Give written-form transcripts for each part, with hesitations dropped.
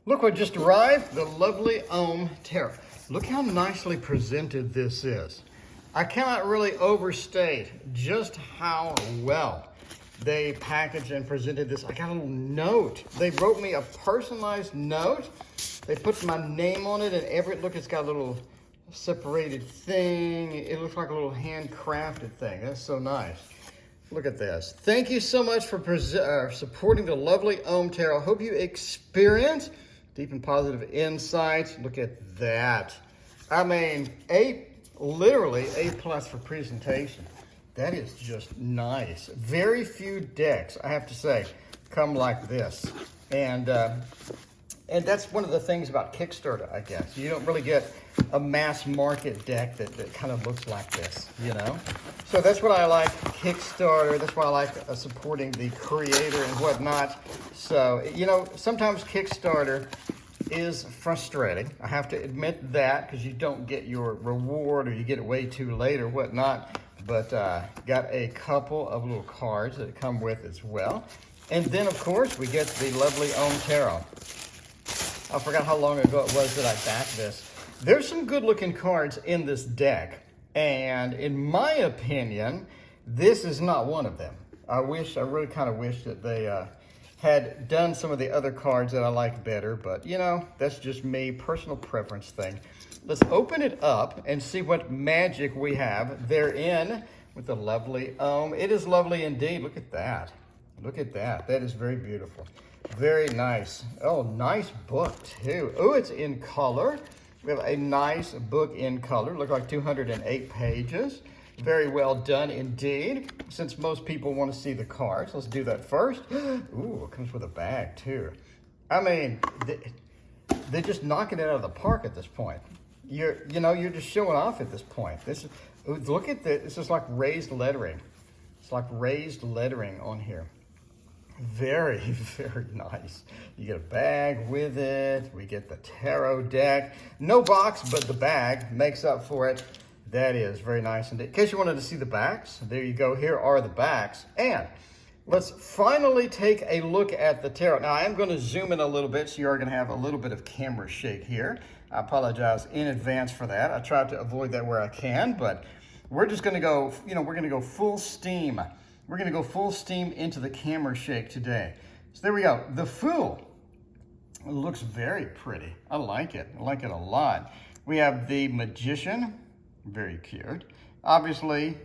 Look what just arrived, the lovely Ohm Tarot. Look how nicely presented this is. I cannot really overstate just how well they packaged and presented this. I got a little note. They wrote me a personalized note. They put my name on it and look, it's got a little separated thing. It looks like a little handcrafted thing. That's so nice. Look at this. Thank you so much for supporting the lovely Ohm Tarot. Hope you experience deep and positive insights. Look at that. I mean, literally A+ for presentation. That is just nice. Very few decks, I have to say, come like this. And that's one of the things about Kickstarter, I guess. You don't really get a mass market deck that kind of looks like this, you know? So that's what I like, Kickstarter. That's why I like supporting the creator and whatnot. So, you know, sometimes Kickstarter is frustrating. I have to admit that, because you don't get your reward or you get it way too late or whatnot. But got a couple of little cards that come with as well. And then, of course, we get the lovely Ohm Tarot. I forgot how long ago it was that I backed this. There's some good-looking cards in this deck, and in my opinion, this is not one of them. I really kind of wish that they had done some of the other cards that I like better, but you know, that's just me, personal preference thing. Let's open it up and see what magic we have therein with the lovely Ohm. It is lovely indeed. Look at that. Look at that. That is very beautiful. Very nice. Oh, nice book too. Oh, it's in color. We have a nice book in color. Look like 208 pages. Very well done indeed. Since most people want to see the cards, let's do that first. Ooh, it comes with a bag too. I mean, they're just knocking it out of the park at this point. You're just showing off at this point. Look at this. This is like raised lettering. It's like raised lettering on here. Very, very nice. You get a bag with it. We get the tarot deck. No box, but the bag makes up for it. That is very nice. And in case you wanted to see the backs, there you go. Here are the backs. And let's finally take a look at the tarot. Now, I am going to zoom in a little bit, so you are going to have a little bit of camera shake here. I apologize in advance for that. I tried to avoid that where I can, but we're just going to go, we're going to go full steam. We're going to go full steam into the camera shake today. So there we go. The Fool. It looks very pretty. I like it. I like it a lot. We have the Magician. Very cute. Obviously,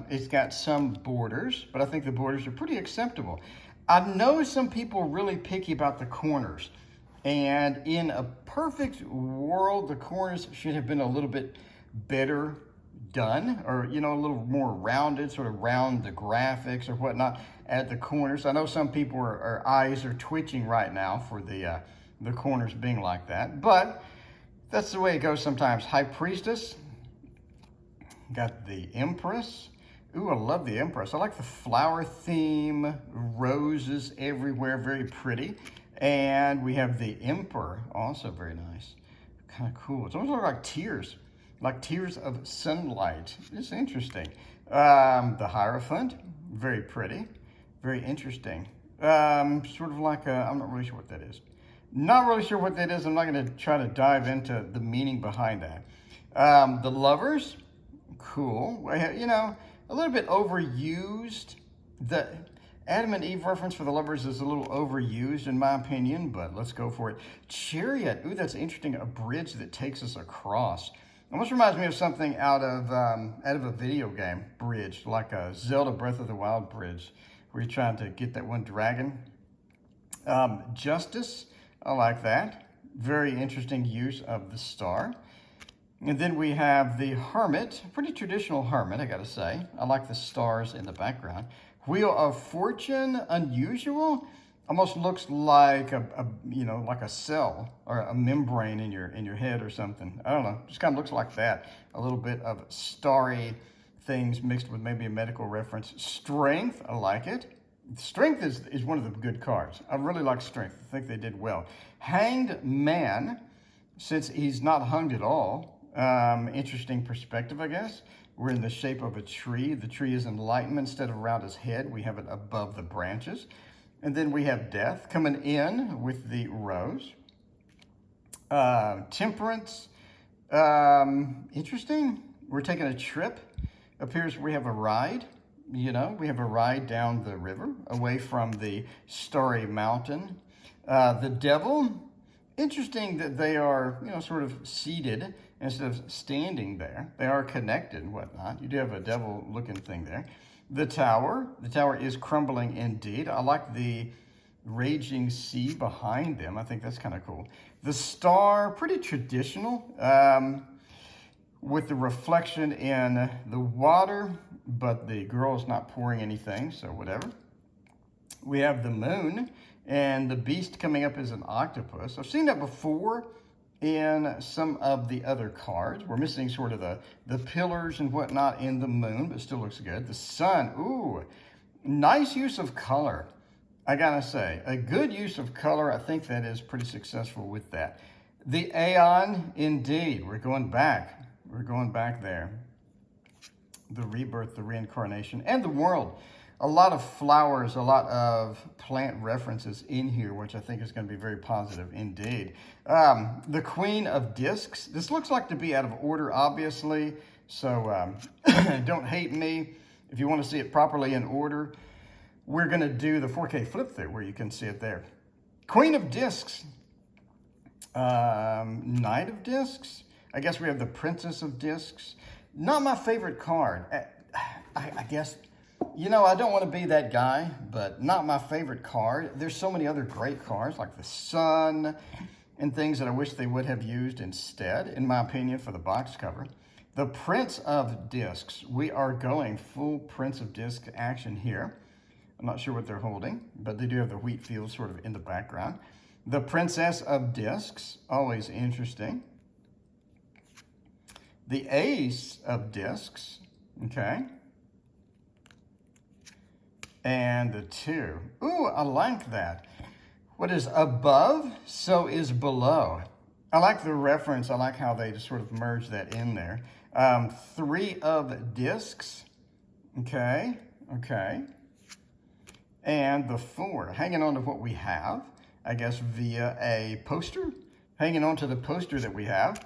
it's got some borders, but I think the borders are pretty acceptable. I know some people are really picky about the corners. And in a perfect world, the corners should have been a little bit better done, or a little more rounded, sort of round the graphics or whatnot at the corners. I know some people are eyes are twitching right now for the corners being like that, but that's the way it goes sometimes. High Priestess, got the Empress. Ooh, I love the Empress. I like the flower theme, roses everywhere, very pretty. And we have the Emperor, also very nice, kind of cool. It's almost like tears. Like tears of sunlight. It's interesting. The Hierophant, very pretty, very interesting. Sort of like I'm not really sure what that is. Not really sure what that is. I'm not going to try to dive into the meaning behind that. The Lovers, cool. A little bit overused. The Adam and Eve reference for the Lovers is a little overused in my opinion, but let's go for it. Chariot, ooh, that's interesting. A bridge that takes us across. Almost reminds me of something out of a video game, bridge, like a Zelda Breath of the Wild bridge, where you're trying to get that one dragon. Justice, I like that. Very interesting use of the star. And then we have the Hermit, pretty traditional Hermit, I gotta say. I like the stars in the background. Wheel of Fortune, unusual. Almost looks like like a cell or a membrane in your head or something. I don't know, just kind of looks like that. A little bit of starry things mixed with maybe a medical reference. Strength, I like it. Strength is one of the good cards. I really like Strength. I think they did well. Hanged Man, since he's not hunged at all, interesting perspective, I guess. We're in the shape of a tree. The tree is enlightenment. Instead of around his head, we have it above the branches. And then we have Death coming in with the Rose. Temperance. Interesting. We're taking a trip. Appears we have a ride. You know, we have a ride down the river away from the starry mountain. The devil. Interesting that they are, you know, sort of seated instead of standing there. They are connected and whatnot. You do have a devil-looking thing there. The tower. The tower is crumbling indeed. I like the raging sea behind them. I think that's kind of cool. The star, pretty traditional, with the reflection in the water, but the girl's not pouring anything, so whatever. We have the moon, and the beast coming up as an octopus. I've seen that before in some of the other cards. We're missing sort of the pillars and whatnot in the moon, but still looks good. The sun, ooh, nice use of color. I gotta say, a good use of color. I think that is pretty successful with that. The Aeon, indeed. We're going back. We're going back there. The rebirth, the reincarnation, and the world. A lot of flowers, a lot of plant references in here, which I think is going to be very positive indeed. The Queen of Discs. This looks like to be out of order, obviously, so don't hate me. If you want to see it properly in order, we're going to do the 4K flip through where you can see it there. Queen of Discs. Knight of Discs. I guess we have the Princess of Discs. Not my favorite card. I guess, you know, I don't want to be that guy, but not my favorite card. There's so many other great cards like the Sun and things that I wish they would have used instead, in my opinion, for the box cover. The Prince of Discs. We are going full Prince of Disc action here. I'm not sure what they're holding, but they do have the wheat field sort of in the background. The Princess of Discs, always interesting. The Ace of Discs, okay. And the 2. Ooh, I like that. What is above, so is below. I like the reference. I like how they just sort of merge that in there. 3 of Discs, okay, okay. And the 4, hanging on to what we have, I guess via a poster, hanging on to the poster that we have.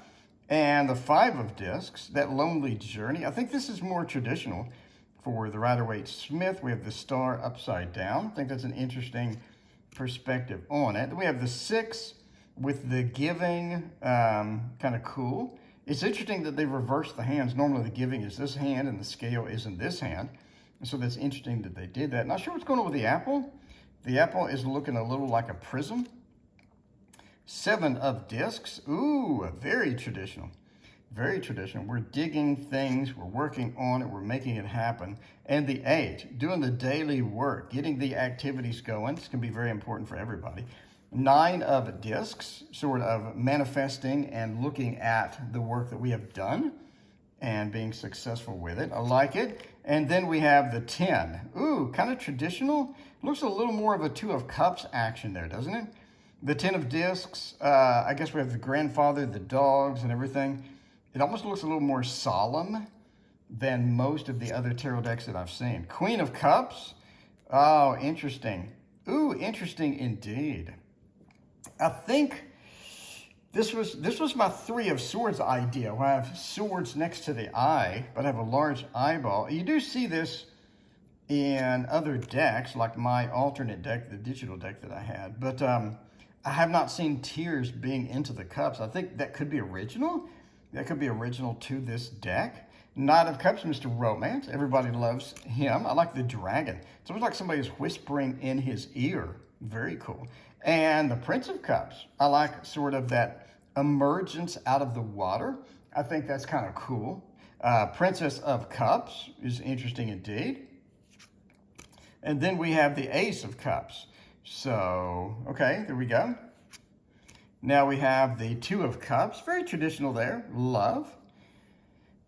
And the 5 of Discs, that lonely journey. I think this is more traditional for the Rider-Waite-Smith. We have the star upside down. I think that's an interesting perspective on it. We have the 6 with the giving, kind of cool. It's interesting that they reverse the hands. Normally the giving is this hand and the scale is in this hand. And so that's interesting that they did that. Not sure what's going on with the apple. The apple is looking a little like a prism. 7 of Discs. Ooh, very traditional. Very traditional. We're digging things. We're working on it. We're making it happen. And the 8, doing the daily work, getting the activities going. This can be very important for everybody. 9 of Discs, sort of manifesting and looking at the work that we have done and being successful with it. I like it. And then we have the 10. Ooh, kind of traditional. Looks a little more of a 2 of Cups action there, doesn't it? The 10 of Discs, I guess we have the grandfather, the dogs, and everything. It almost looks a little more solemn than most of the other tarot decks that I've seen. Queen of Cups. Oh, interesting. Ooh, interesting indeed. I think this was my 3 of Swords idea, where I have swords next to the eye, but I have a large eyeball. You do see this in other decks, like my alternate deck, the digital deck that I had, but I have not seen tears being into the cups. I think that could be original. That could be original to this deck. Knight of Cups, Mr. Romance. Everybody loves him. I like the dragon. It's almost like somebody's whispering in his ear. Very cool. And the Prince of Cups. I like sort of that emergence out of the water. I think that's kind of cool. Princess of Cups is interesting indeed. And then we have the Ace of Cups. So, okay, there we go. Now we have the 2 of Cups. Very traditional there. Love.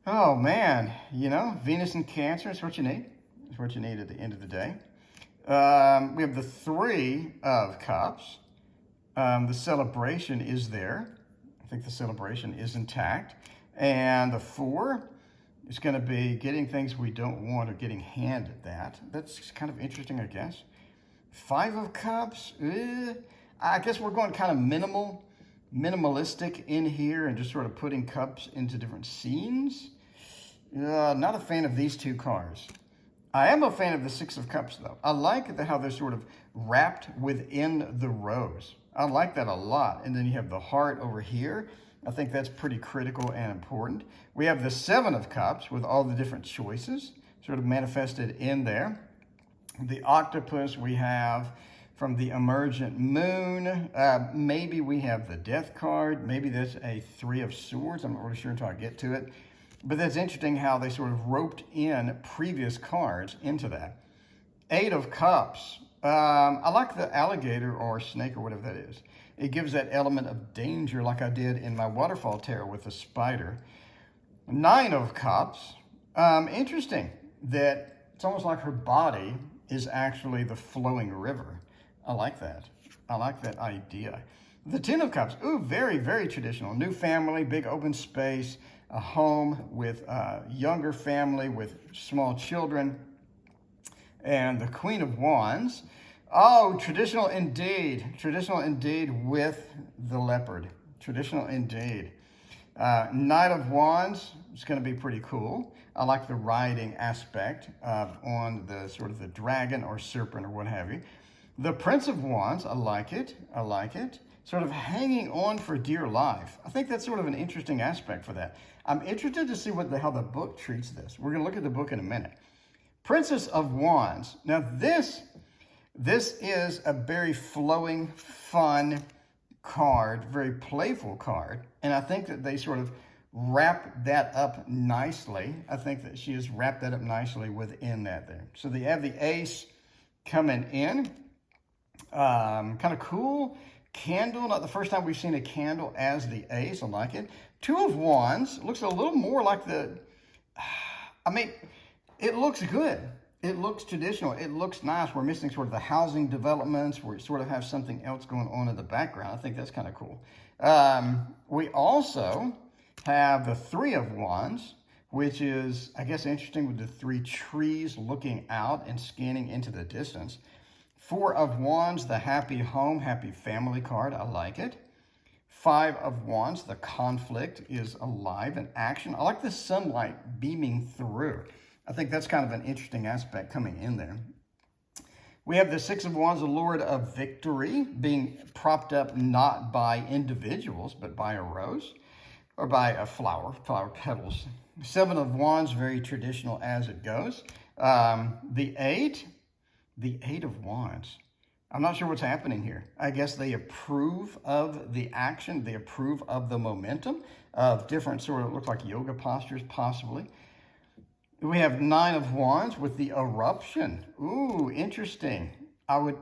Oh, man. You know, Venus and Cancer is what you need. It's what you need at the end of the day. We have the 3 of Cups. The celebration is there. I think the celebration is intact. And the 4 is going to be getting things we don't want or getting handed that. That's kind of interesting, I guess. 5 of Cups. I guess we're going kind of minimal minimalistic in here and just sort of putting cups into different scenes. Not a fan of these two cards. I am a fan of the Six of Cups, though. I like how they're sort of wrapped within the rose. I like that a lot. And then you have the heart over here. I think that's pretty critical and important. We have the Seven of Cups with all the different choices sort of manifested in there. The octopus we have from the emergent moon. Maybe we have the death card. Maybe that's a Three of Swords. I'm not really sure until I get to it. But that's interesting how they sort of roped in previous cards into that. Eight of Cups. I like the alligator or snake or whatever that is. It gives that element of danger like I did in my waterfall tarot with the spider. Nine of Cups. Interesting that it's almost like her body is actually the flowing river. I like that. I like that idea. The Ten of Cups. Ooh, very, very traditional. New family, big open space. A home with a younger family with small children. And the Queen of Wands. Oh, traditional indeed. Traditional indeed with the leopard. Traditional indeed. Knight of Wands is going to be pretty cool. I like the riding aspect on the sort of the dragon or serpent or what have you. The Prince of Wands, I like it. I like it. Sort of hanging on for dear life. I think that's sort of an interesting aspect for that. I'm interested to see how the book treats this. We're going to look at the book in a minute. Princess of Wands. Now this is a very flowing, fun card, very playful card. And I think that they sort of wrap that up nicely. I think that she has wrapped that up nicely within that there. So they have the ace coming in. Kind of cool. Candle, not the first time we've seen a candle as the ace. I like it. Two of Wands looks a little more like it looks good. It looks traditional. It looks nice. We're missing sort of the housing developments. We sort of have something else going on in the background. I think that's kind of cool. We also have the Three of Wands, which is, I guess, interesting with the three trees looking out and scanning into the distance. Four of Wands, the happy home, happy family card. I like it. Five of Wands, the conflict is alive in action. I like the sunlight beaming through. I think that's kind of an interesting aspect coming in there. We have the Six of Wands, the Lord of Victory, being propped up not by individuals, but by a rose or by a flower petals. Seven of Wands, very traditional as it goes. The Eight of Wands. I'm not sure what's happening here. I guess they approve of the action. They approve of the momentum of different sort of, look like yoga postures, possibly. We have Nine of Wands with the eruption. Ooh, interesting. I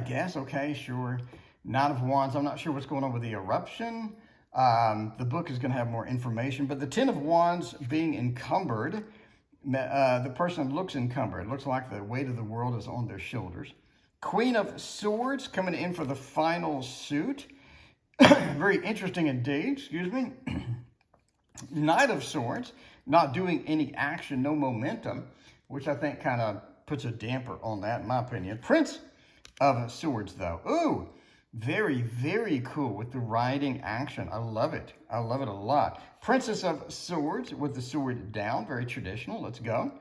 guess, okay, sure. Nine of Wands, I'm not sure what's going on with the eruption. The book is going to have more information, but the Ten of Wands being encumbered, the person looks encumbered. It looks like the weight of the world is on their shoulders. Queen of Swords coming in for the final suit. Very interesting indeed, excuse me. Knight of Swords, not doing any action, no momentum, which I think kind of puts a damper on that, in my opinion. Prince of Swords, though. Ooh, very, very cool with the riding action. I love it. I love it a lot. Princess of Swords with the sword down. Very traditional. Let's go.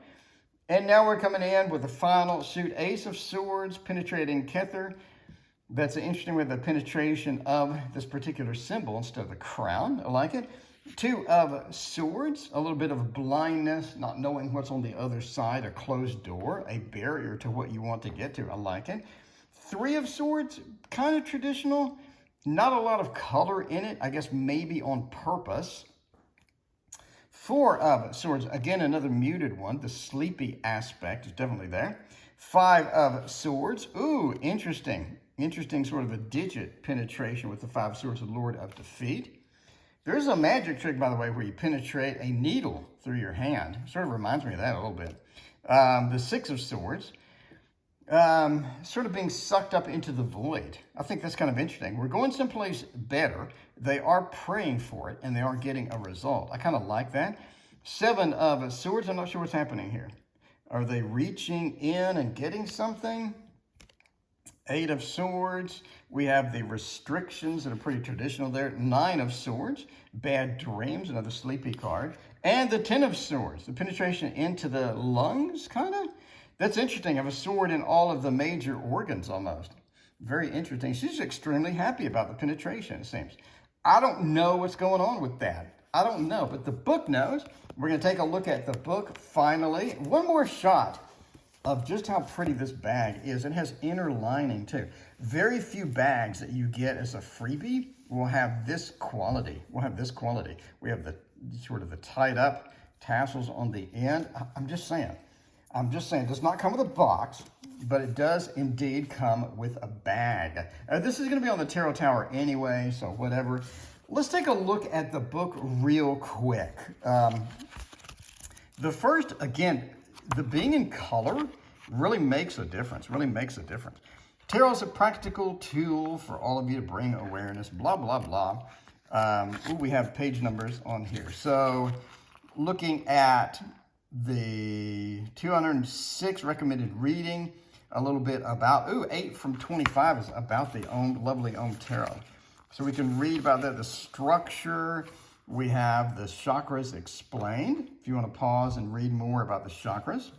And now we're coming in with the final suit. Ace of Swords, penetrating Kether. That's interesting with the penetration of this particular symbol instead of the crown. I like it. Two of Swords, a little bit of blindness, not knowing what's on the other side, a closed door, a barrier to what you want to get to. I like it. Three of Swords, kind of traditional, not a lot of color in it, I guess maybe on purpose. Four of Swords, again, another muted one. The sleepy aspect is definitely there. Five of Swords, ooh, interesting. Interesting sort of a digit penetration with the Five of Swords, the Lord of Defeat. There's a magic trick, by the way, where you penetrate a needle through your hand. Sort of reminds me of that a little bit. The Six of Swords, sort of being sucked up into the void. I think that's kind of interesting. We're going someplace better. They are praying for it, and they are getting a result. I kind of like that. Seven of Swords, I'm not sure what's happening here. Are they reaching in and getting something? Eight of Swords. We have the restrictions that are pretty traditional there. Nine of Swords. Bad Dreams, another sleepy card. And the Ten of Swords, the penetration into the lungs, kind of. That's interesting. I have a sword in all of the major organs almost. Very interesting. She's extremely happy about the penetration, it seems. I don't know what's going on with that. I don't know, but the book knows. We're going to take a look at the book finally. One more shot of just how pretty this bag is. It has inner lining too. Very few bags that you get as a freebie will have this quality. We have the sort of the tied up tassels on the end. I'm just saying, it does not come with a box, but it does indeed come with a bag. This is going to be on the Tarot Tower anyway, so whatever. Let's take a look at the book real quick. The first, again, the being in color really makes a difference, Tarot is a practical tool for all of you to bring awareness, blah, blah, blah. We have page numbers on here. So looking at the 206 recommended reading, a little bit about, 8 from 25 is about the lovely Om Tarot. So we can read about that, the structure. We have the chakras explained, if you want to pause and read more about the chakras.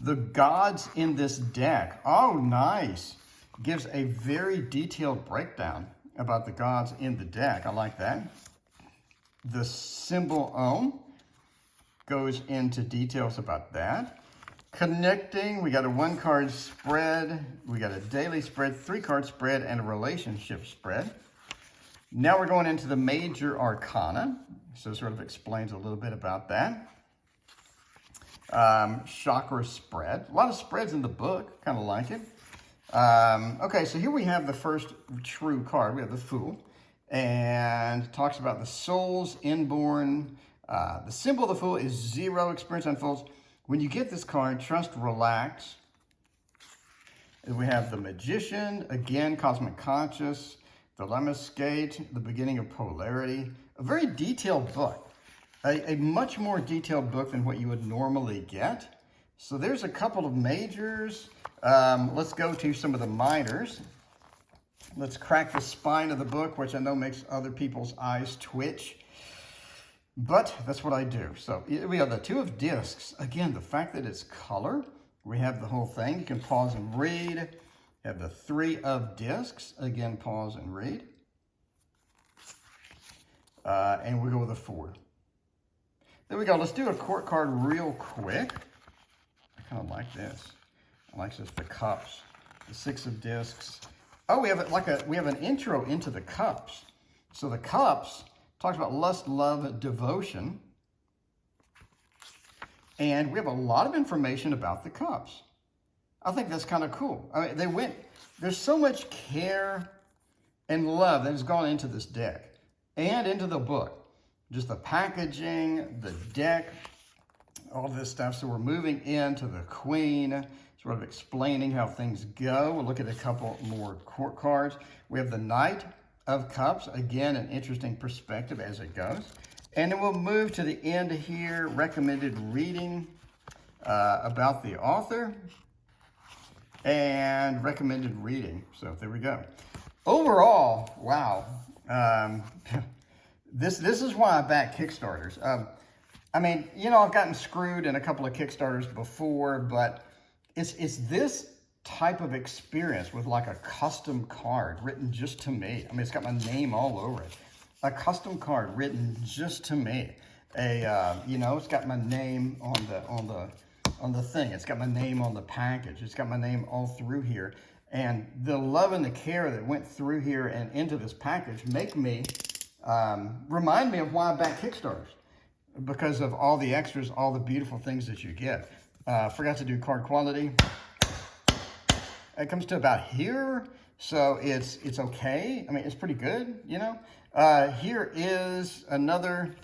The gods in this deck, oh, nice. Gives a very detailed breakdown about the gods in the deck. I like that. The symbol Om goes into details about that. Connecting, we got a 1-card spread, we got a daily spread, 3-card spread, and a relationship spread. Now we're going into the major arcana, so it sort of explains a little bit about that. Chakra spread, a lot of spreads in the book, kind of like it. Okay, so here we have the first true card. We have the Fool, and it talks about the soul's inborn. The symbol of the Fool is 0. Experience unfolds. When you get this card, trust, relax. And we have the Magician, again, Cosmic Conscious, the Lemniscate, the beginning of polarity. A very detailed book, a much more detailed book than what you would normally get. So there's a couple of majors. Let's go to some of the minors. Let's crack the spine of the book, which I know makes other people's eyes twitch. But that's what I do. So we have the 2 of Discs. Again, the fact that it's color, we have the whole thing. You can pause and read. You have the 3 of Discs. Again, pause and read. And we go with a 4. There we go. Let's do a court card real quick. I kind of like this. I like this, the Cups, the 6 of Discs. Oh, we have an intro into the Cups. So the Cups talks about lust, love, devotion. And we have a lot of information about the Cups. I think that's kind of cool. I mean, there's so much care and love that has gone into this deck and into the book. Just the packaging, the deck, all this stuff. So we're moving into the Queen, sort of explaining how things go. We'll look at a couple more court cards. We have the Knight of Cups. Again, an interesting perspective as it goes. And then we'll move to the end here, recommended reading about the author and recommended reading. So there we go. Overall, wow. This is why I back Kickstarters. I mean, you know, I've gotten screwed in a couple of Kickstarters before, but it's this type of experience with like a custom card written just to me. I mean, it's got my name all over it. A custom card written just to me. You know, it's got my name on the thing. It's got my name on the package. It's got my name all through here. And the love and the care that went through here and into this package remind me of why I back Kickstarters, because of all the extras, all the beautiful things that you get. Forgot to do card quality. It comes to about here, so it's okay. I mean, it's pretty good, you know. Here is another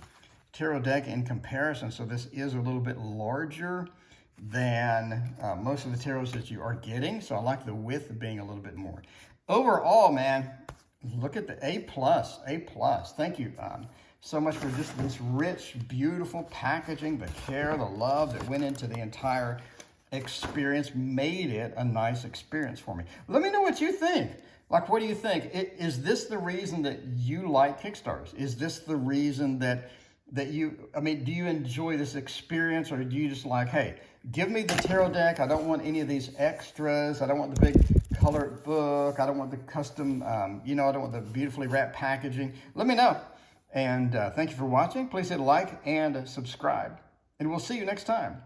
tarot deck in comparison, so this is a little bit larger than most of the tarots that you are getting, so I like the width being a little bit more. Overall, man, look at the A+. Thank you so much for just this rich, beautiful packaging, the care, the love that went into the entire experience made it a nice experience for me. Let me know what you think. Like, what do you think? Is this the reason that you like Kickstarters? Is this the reason that you, I mean, do you enjoy this experience, or do you just like, hey, give me the tarot deck. I don't want any of these extras. I don't want the big colored book. I don't want the custom, I don't want the beautifully wrapped packaging. Let me know. And thank you for watching. Please hit like and subscribe. And we'll see you next time.